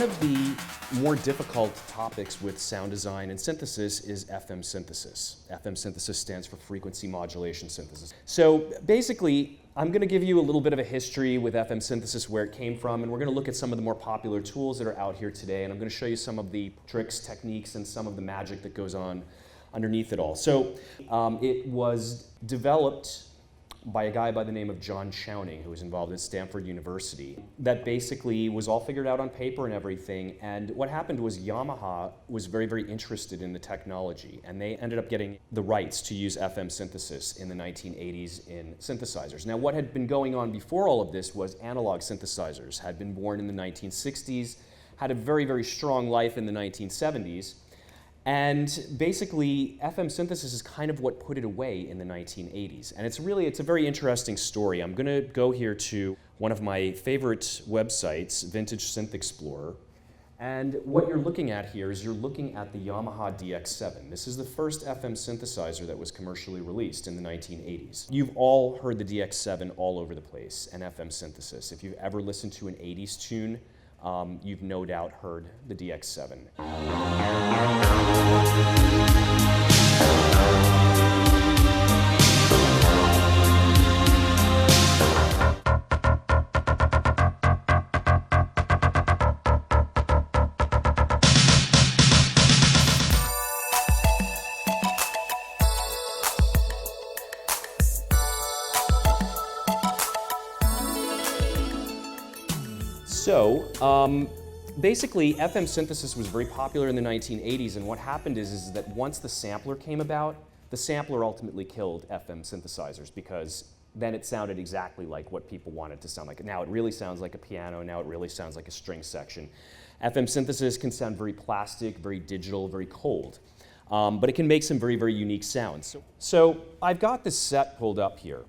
of the more difficult topics with sound design and synthesis is FM synthesis. FM synthesis stands for frequency modulation synthesis. So basically, I'm going to give you a little bit of a history with FM synthesis, where it came from, and we're going to look at some of the more popular tools that are out here today, and I'm going to show you some of the tricks, techniques, and some of the magic that goes on underneath it all. So it was developed by a guy by the name of John Chowning, who was involved at Stanford University. That basically was all figured out on paper and everything, and what happened was Yamaha was very, very interested in the technology, and they ended up getting the rights to use FM synthesis in the 1980s in synthesizers. Now, what had been going on before all of this was analog synthesizers had been born in the 1960s, had a very, very strong life in the 1970s, and basically, FM synthesis is kind of what put it away in the 1980s. And it's a very interesting story. I'm going to go here to one of my favorite websites, Vintage Synth Explorer. And what you're looking at here is you're looking at the Yamaha DX7. This is the first FM synthesizer that was commercially released in the 1980s. You've all heard the DX7 all over the place, and FM synthesis. If you've ever listened to an 80s tune, you've no doubt heard the DX7. So, basically, FM synthesis was very popular in the 1980s, and what happened is that once the sampler came about, the sampler ultimately killed FM synthesizers, because then it sounded exactly like what people wanted to sound like. Now it really sounds like a piano, now it really sounds like a string section. FM synthesis can sound very plastic, very digital, very cold, but it can make some very, very unique sounds. So I've got this set pulled up here,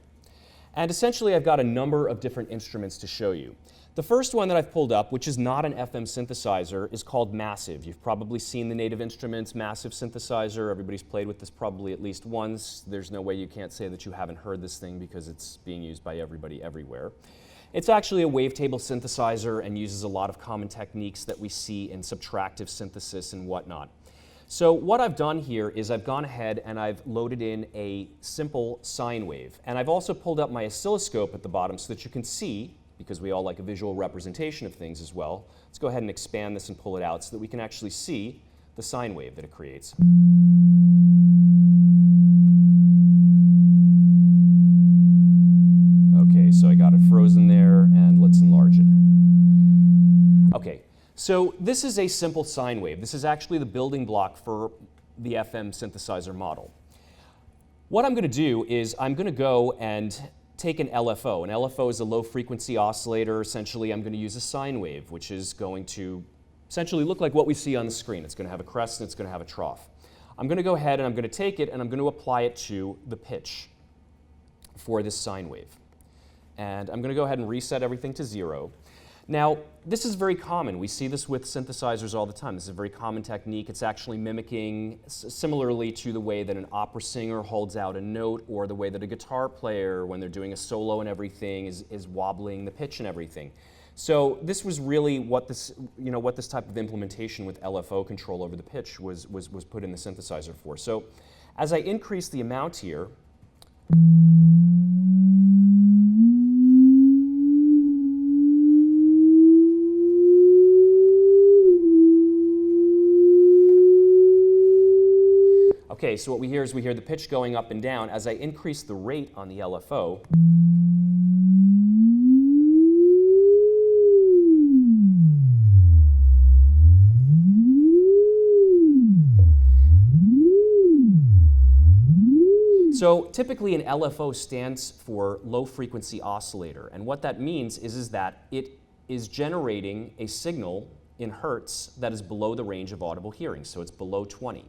and essentially I've got a number of different instruments to show you. The first one that I've pulled up, which is not an FM synthesizer, is called Massive. You've probably seen the Native Instruments Massive synthesizer. Everybody's played with this probably at least once. There's no way you can't say that you haven't heard this thing, because it's being used by everybody everywhere. It's actually a wavetable synthesizer and uses a lot of common techniques that we see in subtractive synthesis and whatnot. So what I've done here is I've gone ahead and I've loaded in a simple sine wave. And I've also pulled up my oscilloscope at the bottom so that you can see, because we all like a visual representation of things as well. Let's go ahead and expand this and pull it out so that we can actually see the sine wave that it creates. Okay, so I got it frozen there, and let's enlarge it. Okay, so this is a simple sine wave. This is actually the building block for the FM synthesizer model. What I'm going to do is I'm going to go and take an LFO. An LFO is a low-frequency oscillator. Essentially, I'm going to use a sine wave, which is going to essentially look like what we see on the screen. It's going to have a crest and it's going to have a trough. I'm going to go ahead and I'm going to take it and I'm going to apply it to the pitch for this sine wave. And I'm going to go ahead and reset everything to 0. Now, this is very common. We see this with synthesizers all the time. This is a very common technique. It's actually mimicking similarly to the way that an opera singer holds out a note, or the way that a guitar player, when they're doing a solo and everything, is wobbling the pitch and everything. So this was really what this type of implementation with LFO control over the pitch was put in the synthesizer for. So as I increase the amount here, okay, so what we hear is we hear the pitch going up and down. As I increase the rate on the LFO, so typically an LFO stands for low frequency oscillator, and what that means is that it is generating a signal in hertz that is below the range of audible hearing, so it's below 20.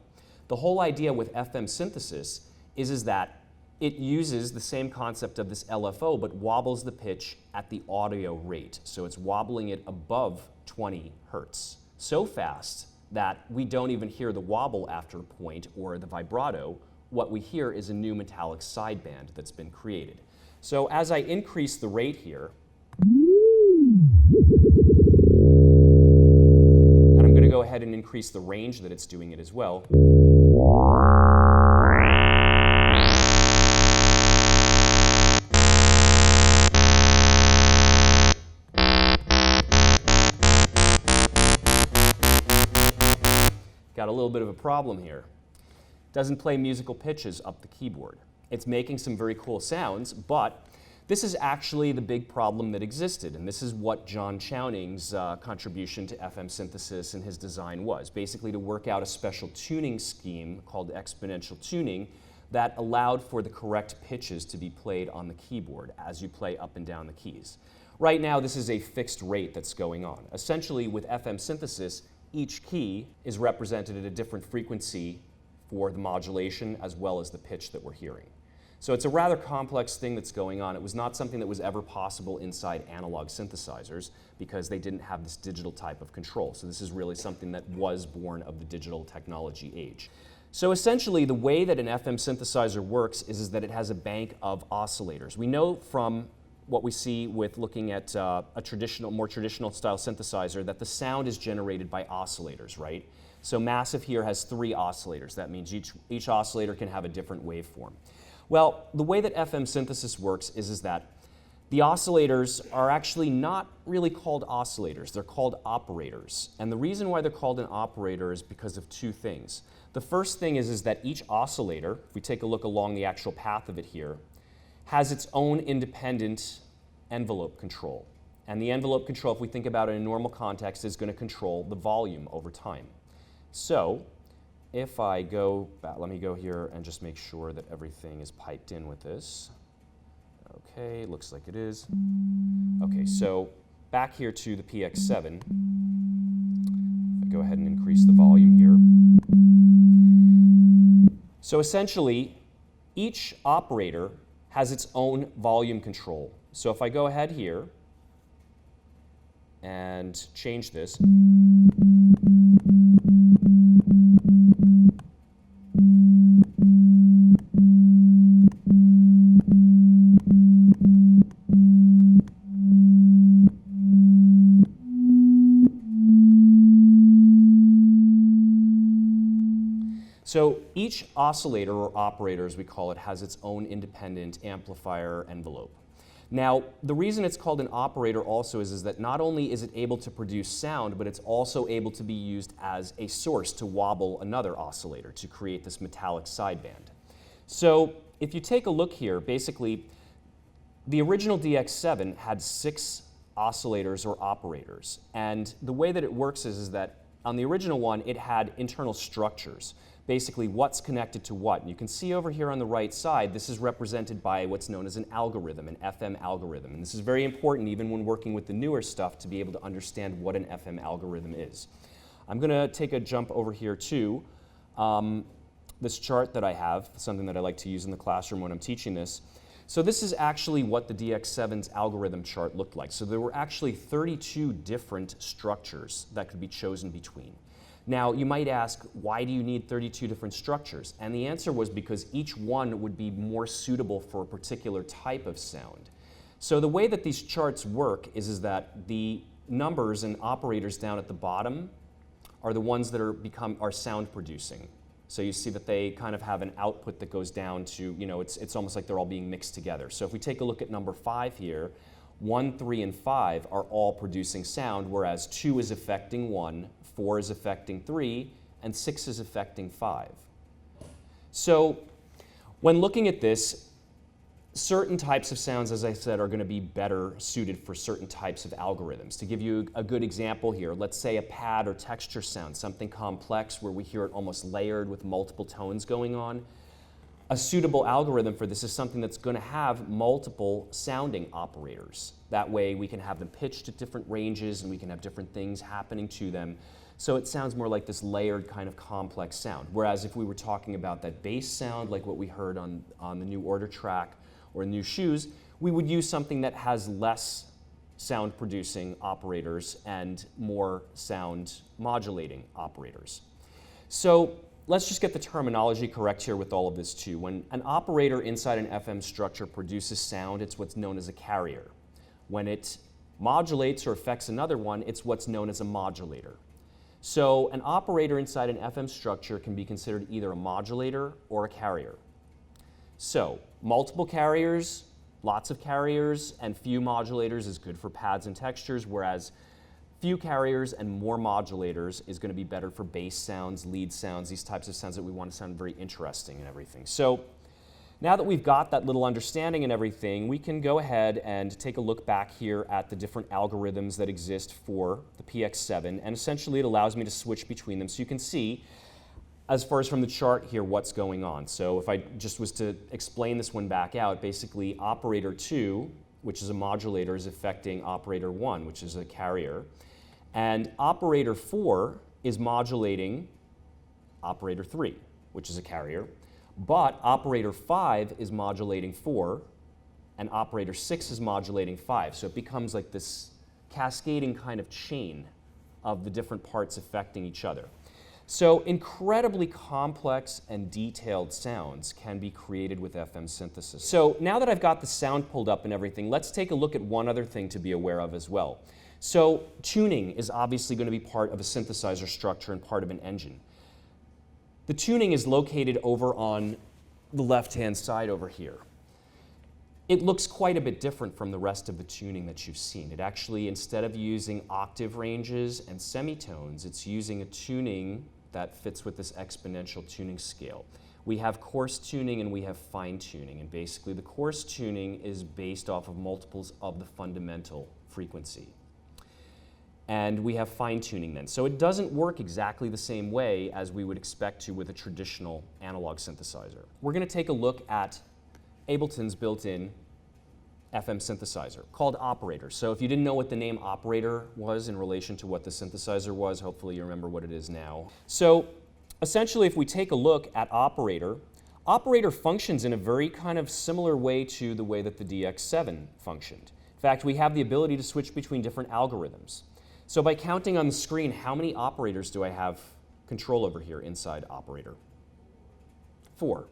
The whole idea with FM synthesis is that it uses the same concept of this LFO, but wobbles the pitch at the audio rate. So it's wobbling it above 20 hertz, so fast that we don't even hear the wobble after a point or the vibrato. What we hear is a new metallic sideband that's been created. So as I increase the rate here, ahead and increase the range that it's doing it as well. Got a little bit of a problem here. Doesn't play musical pitches up the keyboard. It's making some very cool sounds, but this is actually the big problem that existed, and this is what John Chowning's contribution to FM synthesis and his design was, basically to work out a special tuning scheme called exponential tuning that allowed for the correct pitches to be played on the keyboard as you play up and down the keys. Right now, this is a fixed rate that's going on. Essentially, with FM synthesis, each key is represented at a different frequency for the modulation as well as the pitch that we're hearing. So it's a rather complex thing that's going on. It was not something that was ever possible inside analog synthesizers because they didn't have this digital type of control. So this is really something that was born of the digital technology age. So essentially, the way that an FM synthesizer works is that it has a bank of oscillators. We know from what we see with looking at a more traditional style synthesizer that the sound is generated by oscillators, right? So Massive here has 3 oscillators. That means each oscillator can have a different waveform. Well, the way that FM synthesis works is that the oscillators are actually not really called oscillators. They're called operators. And the reason why they're called an operator is because of 2 things. The first thing is that each oscillator, if we take a look along the actual path of it here, has its own independent envelope control. And the envelope control, if we think about it in a normal context, is going to control the volume over time. So if I go back, let me go here and just make sure that everything is piped in with this. Okay, looks like it is. Okay, so back here to the PX7. If I go ahead and increase the volume here. So essentially, each operator has its own volume control. So if I go ahead here and change this, so each oscillator, or operator as we call it, has its own independent amplifier envelope. Now, the reason it's called an operator also is that not only is it able to produce sound, but it's also able to be used as a source to wobble another oscillator to create this metallic sideband. So if you take a look here, basically, the original DX7 had 6 oscillators or operators. And the way that it works is that on the original one, it had internal structures. Basically, what's connected to what. And you can see over here on the right side, this is represented by what's known as an algorithm, an FM algorithm. And this is very important even when working with the newer stuff to be able to understand what an FM algorithm is. I'm going to take a jump over here to this chart that I have, something that I like to use in the classroom when I'm teaching this. So this is actually what the DX7's algorithm chart looked like. So there were actually 32 different structures that could be chosen between. Now, you might ask, why do you need 32 different structures? And the answer was because each one would be more suitable for a particular type of sound. So the way that these charts work is that the numbers and operators down at the bottom are the ones that are sound producing. So you see that they kind of have an output that goes down to, it's almost like they're all being mixed together. So if we take a look at number 5 here, 1, 3, and 5 are all producing sound, whereas 2 is affecting 1, 4 is affecting 3, and 6 is affecting 5. So when looking at this, certain types of sounds, as I said, are going to be better suited for certain types of algorithms. To give you a good example here, let's say a pad or texture sound, something complex where we hear it almost layered with multiple tones going on. A suitable algorithm for this is something that's going to have multiple sounding operators. That way we can have them pitched at different ranges and we can have different things happening to them. So it sounds more like this layered kind of complex sound. Whereas if we were talking about that bass sound, like what we heard on the New Order track or New Shoes, we would use something that has less sound producing operators and more sound modulating operators. So let's just get the terminology correct here with all of this too. When an operator inside an FM structure produces sound, it's what's known as a carrier. When it modulates or affects another one, it's what's known as a modulator. So an operator inside an FM structure can be considered either a modulator or a carrier. So multiple carriers, lots of carriers, and few modulators is good for pads and textures, whereas few carriers and more modulators is going to be better for bass sounds, lead sounds, these types of sounds that we want to sound very interesting and everything. So now that we've got that little understanding and everything, we can go ahead and take a look back here at the different algorithms that exist for the PX7, and essentially it allows me to switch between them so you can see, as far as from the chart here, what's going on. So if I just was to explain this one back out, basically operator 2, which is a modulator, is affecting operator 1, which is a carrier, and operator 4 is modulating operator 3, which is a carrier. But operator 5 is modulating 4, and operator 6 is modulating 5. So it becomes like this cascading kind of chain of the different parts affecting each other. So incredibly complex and detailed sounds can be created with FM synthesis. So now that I've got the sound pulled up and everything, let's take a look at one other thing to be aware of as well. So tuning is obviously going to be part of a synthesizer structure and part of an engine. The tuning is located over on the left-hand side over here. It looks quite a bit different from the rest of the tuning that you've seen. It actually, instead of using octave ranges and semitones, it's using a tuning that fits with this exponential tuning scale. We have coarse tuning and we have fine tuning, and basically the coarse tuning is based off of multiples of the fundamental frequency. And we have fine tuning then. So it doesn't work exactly the same way as we would expect to with a traditional analog synthesizer. We're going to take a look at Ableton's built-in FM synthesizer called Operator. So if you didn't know what the name Operator was in relation to what the synthesizer was, hopefully you remember what it is now. So essentially, if we take a look at Operator, Operator functions in a very kind of similar way to the way that the DX7 functioned. In fact, we have the ability to switch between different algorithms. So by counting on the screen, how many operators do I have control over here inside Operator? 4.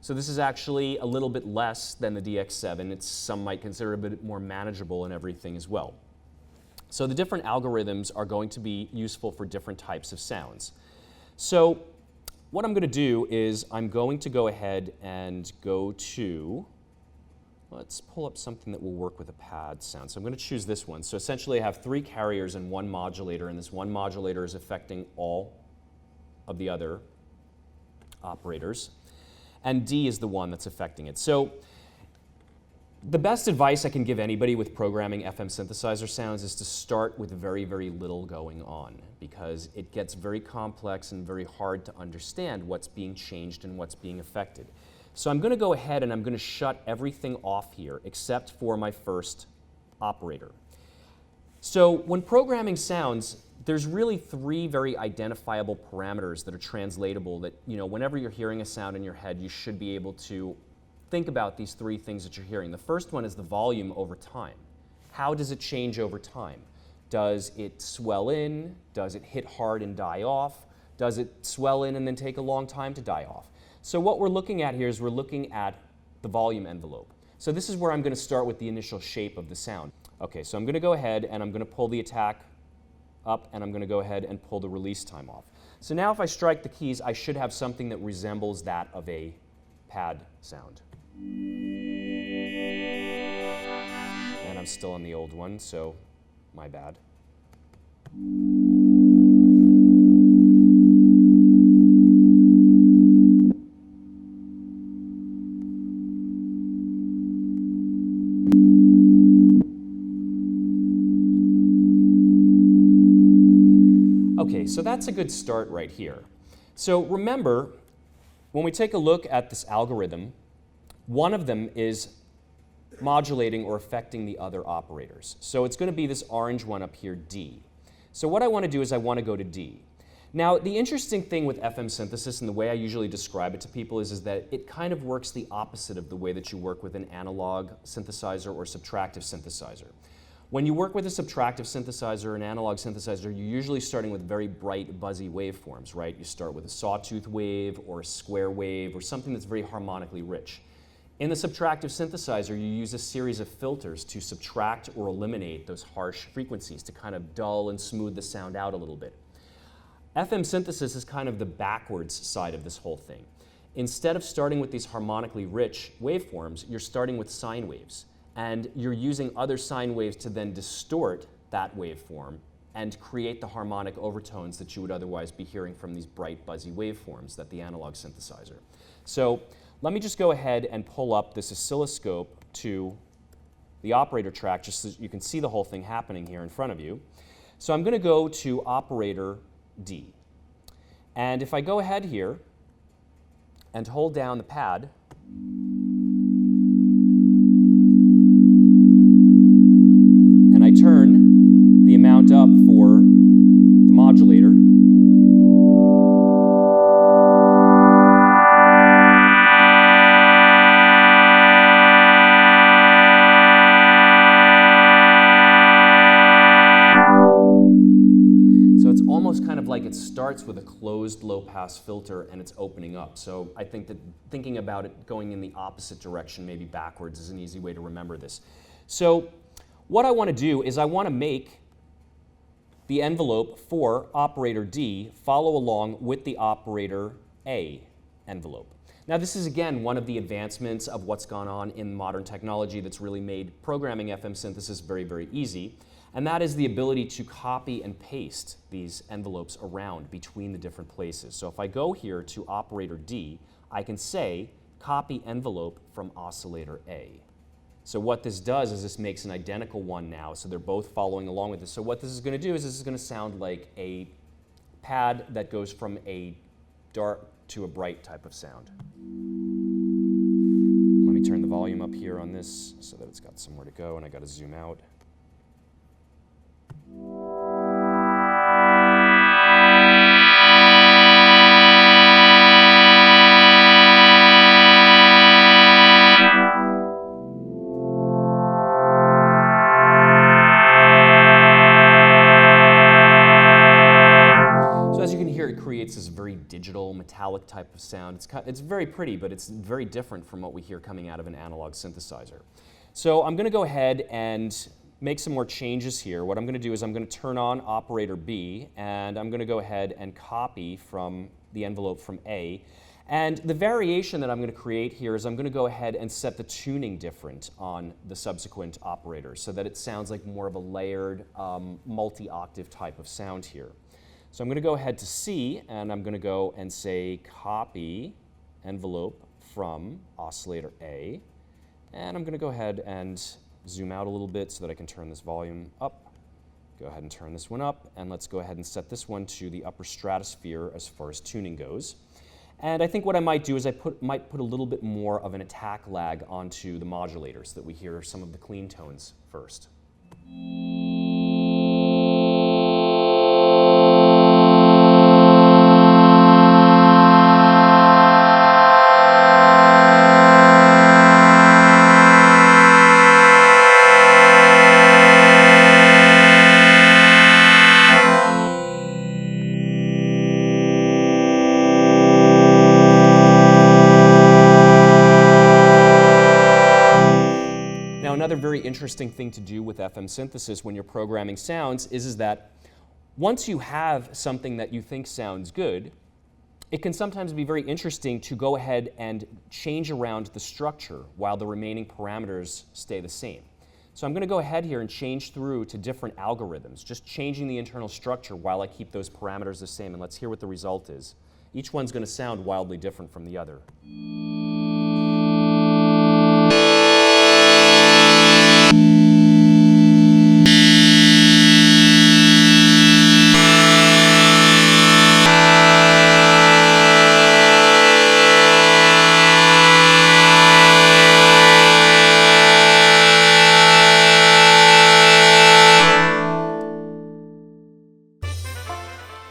So this is actually a little bit less than the DX7. Some might consider it a bit more manageable and everything as well. So the different algorithms are going to be useful for different types of sounds. So what I'm going to do is I'm going to go ahead and go to, let's pull up something that will work with a pad sound. So I'm going to choose this one. So essentially I have 3 carriers and 1 modulator, and this 1 modulator is affecting all of the other operators. And D is the one that's affecting it. So the best advice I can give anybody with programming FM synthesizer sounds is to start with very, very little going on, because it gets very complex and very hard to understand what's being changed and what's being affected. So I'm going to go ahead and I'm going to shut everything off here except for my first operator. So when programming sounds, there's really 3 very identifiable parameters that are translatable that, whenever you're hearing a sound in your head, you should be able to think about these 3 things that you're hearing. The first one is the volume over time. How does it change over time? Does it swell in? Does it hit hard and die off? Does it swell in and then take a long time to die off? So what we're looking at here is we're looking at the volume envelope. So this is where I'm going to start with the initial shape of the sound. Okay, so I'm going to go ahead and I'm going to pull the attack up, and I'm going to go ahead and pull the release time off. So now if I strike the keys, I should have something that resembles that of a pad sound. And I'm still on the old one, so my bad. Okay, so that's a good start right here. So remember, when we take a look at this algorithm, one of them is modulating or affecting the other operators. So it's going to be this orange one up here, D. So what I want to do is I want to go to D. Now, the interesting thing with FM synthesis, and the way I usually describe it to people, is that it kind of works the opposite of the way that you work with an analog synthesizer or subtractive synthesizer. When you work with a subtractive synthesizer or an analog synthesizer, you're usually starting with very bright, buzzy waveforms, right? You start with a sawtooth wave or a square wave or something that's very harmonically rich. In the subtractive synthesizer, you use a series of filters to subtract or eliminate those harsh frequencies to kind of dull and smooth the sound out a little bit. FM synthesis is kind of the backwards side of this whole thing. Instead of starting with these harmonically rich waveforms, you're starting with sine waves. And you're using other sine waves to then distort that waveform and create the harmonic overtones that you would otherwise be hearing from these bright, buzzy waveforms that the analog synthesizer. So let me just go ahead and pull up this oscilloscope to the operator track just so you can see the whole thing happening here in front of you. So I'm going to go to operator D. And if I go ahead here and hold down the pad, and I turn the amount up for the modulator, kind of like it starts with a closed low-pass filter and it's opening up. So I think that thinking about it going in the opposite direction, maybe backwards, is an easy way to remember this. So what I want to do is I want to make the envelope for operator D follow along with the operator A envelope. Now this is again one of the advancements of what's gone on in modern technology that's really made programming FM synthesis very, very easy. And that is the ability to copy and paste these envelopes around between the different places. So if I go here to operator D, I can say copy envelope from oscillator A. So what this does is this makes an identical one now, so they're both following along with this. So what this is going to do is this is going to sound like a pad that goes from a dark to a bright type of sound. Let me turn the volume up here on this so that it's got somewhere to go, and I got to zoom out. So as you can hear, it creates this very digital, metallic type of sound. It's very pretty, but it's very different from what we hear coming out of an analog synthesizer. So I'm going to go ahead and make some more changes here. What I'm going to do is I'm going to turn on operator B, and I'm going to go ahead and copy from the envelope from A. And the variation that I'm going to create here is I'm going to go ahead and set the tuning different on the subsequent operators so that it sounds like more of a layered, multi-octave type of sound here. So I'm going to go ahead to C, and I'm going to go and say copy envelope from oscillator A. And I'm going to go ahead and zoom out a little bit so that I can turn this volume up. Go ahead and turn this one up, and let's go ahead and set this one to the upper stratosphere as far as tuning goes. And I think what I might do is I might put a little bit more of an attack lag onto the modulator so that we hear some of the clean tones first. Another very interesting thing to do with FM synthesis when you're programming sounds is that once you have something that you think sounds good, it can sometimes be very interesting to go ahead and change around the structure while the remaining parameters stay the same. So I'm going to go ahead here and change through to different algorithms, just changing the internal structure while I keep those parameters the same, and let's hear what the result is. Each one's going to sound wildly different from the other.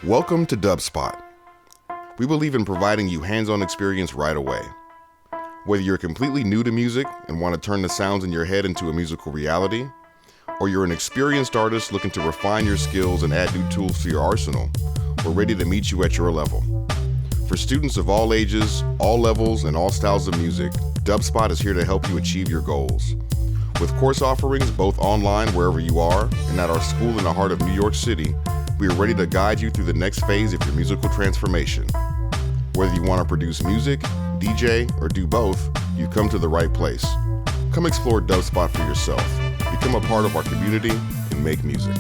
Welcome to Dubspot. We believe in providing you hands-on experience right away. Whether you're completely new to music and want to turn the sounds in your head into a musical reality, or you're an experienced artist looking to refine your skills and add new tools to your arsenal, we're ready to meet you at your level. For students of all ages, all levels, and all styles of music, Dubspot is here to help you achieve your goals. With course offerings both online wherever you are and at our school in the heart of New York City, We are ready to guide you through the next phase of your musical transformation. Whether you want to produce music, DJ, or do both, you've come to the right place. Come explore Dubspot for yourself. Become a part of our community and make music.